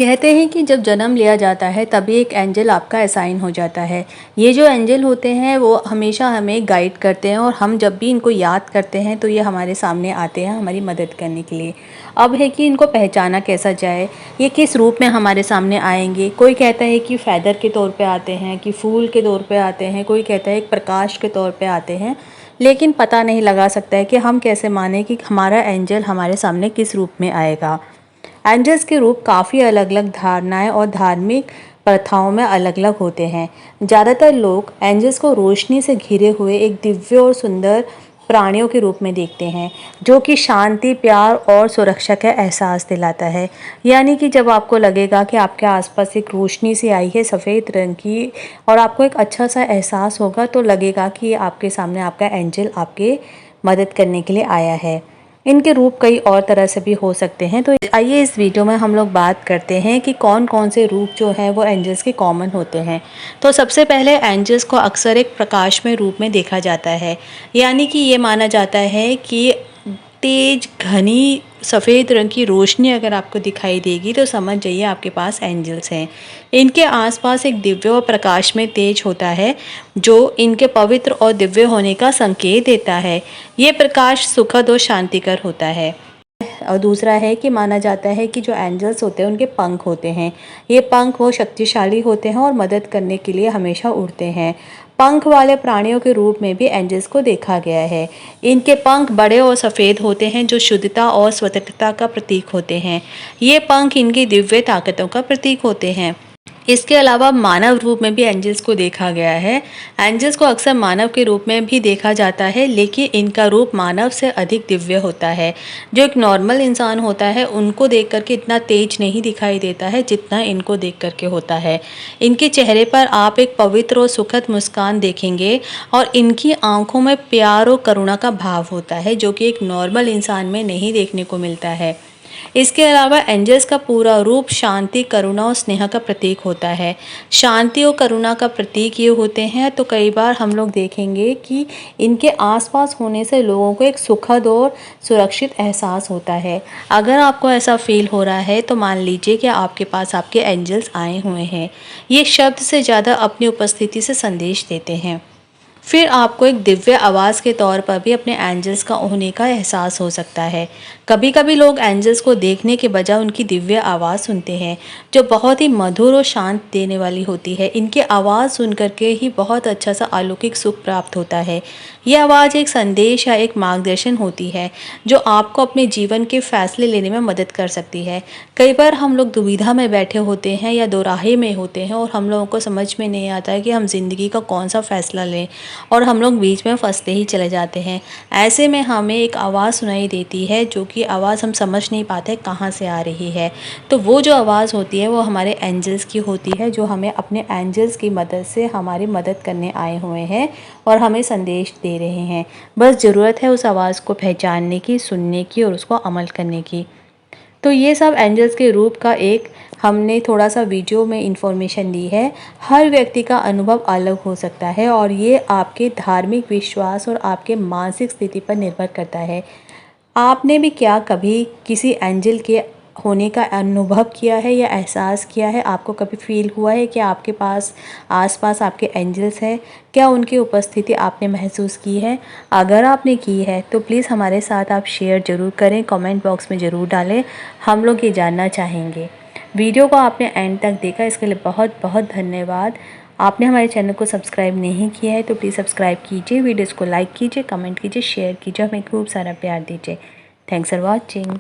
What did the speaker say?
कहते हैं कि जब जन्म लिया जाता है तभी एक एंजल आपका असाइन हो जाता है। ये जो एंजल होते हैं वो हमेशा हमें गाइड करते हैं और हम जब भी इनको याद करते हैं तो ये हमारे सामने आते हैं हमारी मदद करने के लिए। अब है कि इनको पहचाना कैसा जाए, ये किस रूप में हमारे सामने आएंगे। कोई कहता है कि फैदर के तौर पे आते हैं, कि फूल के तौर पे आते हैं, कोई कहता है एक प्रकाश के तौर पे आते हैं। लेकिन पता नहीं लगा सकता है कि हम कैसे माने कि हमारा एंजल हमारे सामने किस रूप में आएगा। एंजल्स के रूप काफ़ी अलग अलग धारणाएं और धार्मिक प्रथाओं में अलग अलग होते हैं। ज़्यादातर लोग एंजल्स को रोशनी से घिरे हुए एक दिव्य और सुंदर प्राणियों के रूप में देखते हैं, जो कि शांति, प्यार और सुरक्षा का एहसास दिलाता है। यानी कि जब आपको लगेगा कि आपके आसपास एक रोशनी सी आई है सफ़ेद रंग की और आपको एक अच्छा सा एहसास होगा, तो लगेगा कि आपके सामने आपका एंजल आपके मदद करने के लिए आया है। इनके रूप कई और तरह से भी हो सकते हैं। तो आइए इस वीडियो में हम लोग बात करते हैं कि कौन कौन से रूप जो हैं वो एंजल्स के कॉमन होते हैं। तो सबसे पहले एंजल्स को अक्सर एक प्रकाशमय रूप में देखा जाता है। यानी कि ये माना जाता है कि तेज घनी सफ़ेद रंग की रोशनी अगर आपको दिखाई देगी तो समझ जाइए आपके पास एंजल्स हैं। इनके आसपास एक दिव्य और प्रकाश में तेज होता है जो इनके पवित्र और दिव्य होने का संकेत देता है। ये प्रकाश सुखद और शांतिकर होता है। और दूसरा है कि माना जाता है कि जो एंजल्स होते हैं उनके पंख होते हैं। ये पंख वो शक्तिशाली होते हैं और मदद करने के लिए हमेशा उड़ते हैं। पंख वाले प्राणियों के रूप में भी एंजल्स को देखा गया है। इनके पंख बड़े और सफ़ेद होते हैं जो शुद्धता और स्वतंत्रता का प्रतीक होते हैं। ये पंख इनकी दिव्य ताकतों का प्रतीक होते हैं। इसके अलावा मानव रूप में भी एंजल्स को देखा गया है। एंजल्स को अक्सर मानव के रूप में भी देखा जाता है, लेकिन इनका रूप मानव से अधिक दिव्य होता है। जो एक नॉर्मल इंसान होता है उनको देख करके इतना तेज नहीं दिखाई देता है जितना इनको देख करके होता है। इनके चेहरे पर आप एक पवित्र और सुखद मुस्कान देखेंगे और इनकी आंखों में प्यार और करुणा का भाव होता है, जो कि एक नॉर्मल इंसान में नहीं देखने को मिलता है। इसके अलावा एंजल्स का पूरा रूप शांति, करुणा और स्नेह का प्रतीक होता है। शांति और करुणा का प्रतीक ये होते हैं, तो कई बार हम लोग देखेंगे कि इनके आसपास होने से लोगों को एक सुखद और सुरक्षित एहसास होता है। अगर आपको ऐसा फील हो रहा है तो मान लीजिए कि आपके पास आपके एंजल्स आए हुए हैं। ये शब्द से ज़्यादा अपनी उपस्थिति से संदेश देते हैं। फिर आपको एक दिव्य आवाज़ के तौर पर भी अपने एंजल्स का होने का एहसास हो सकता है। कभी कभी लोग एंजल्स को देखने के बजाय उनकी दिव्य आवाज़ सुनते हैं, जो बहुत ही मधुर और शांत देने वाली होती है। इनकी आवाज़ सुन करके ही बहुत अच्छा सा अलौकिक सुख प्राप्त होता है। यह आवाज़ एक संदेश या एक मार्गदर्शन होती है जो आपको अपने जीवन के फैसले लेने में मदद कर सकती है। कई बार हम लोग दुविधा में बैठे होते हैं या दोराहे में होते हैं और हम लोगों को समझ में नहीं आता है कि हम ज़िंदगी का कौन सा फ़ैसला लें, और हम लोग बीच में फंसते ही चले जाते हैं। ऐसे में हमें एक आवाज़ सुनाई देती है, जो कि आवाज़ हम समझ नहीं पाते कहाँ से आ रही है। तो वो जो आवाज़ होती है वो हमारे एंजल्स की होती है, जो हमें अपने एंजल्स की मदद से हमारी मदद करने आए हुए हैं और हमें संदेश दे रहे हैं। बस ज़रूरत है उस आवाज़ को पहचानने की, सुनने की और उसको अमल करने की। तो ये सब एंजल्स के रूप का एक हमने थोड़ा सा वीडियो में इंफॉर्मेशन दी है। हर व्यक्ति का अनुभव अलग हो सकता है और ये आपके धार्मिक विश्वास और आपके मानसिक स्थिति पर निर्भर करता है। आपने भी क्या कभी किसी एंजल के होने का अनुभव किया है या एहसास किया है? आपको कभी फील हुआ है कि आपके पास आसपास आपके एंजल्स हैं? क्या उनकी उपस्थिति आपने महसूस की है? अगर आपने की है तो प्लीज़ हमारे साथ आप शेयर ज़रूर करें, कमेंट बॉक्स में ज़रूर डालें। हम लोग ये जानना चाहेंगे। वीडियो को आपने एंड तक देखा, इसके लिए बहुत बहुत धन्यवाद। आपने हमारे चैनल को सब्सक्राइब नहीं किया है तो प्लीज़ सब्सक्राइब कीजिए, वीडियोज़ को लाइक कीजिए, कमेंट कीजिए, शेयर कीजिए, हमें खूब सारा प्यार दीजिए। Thanks for watching.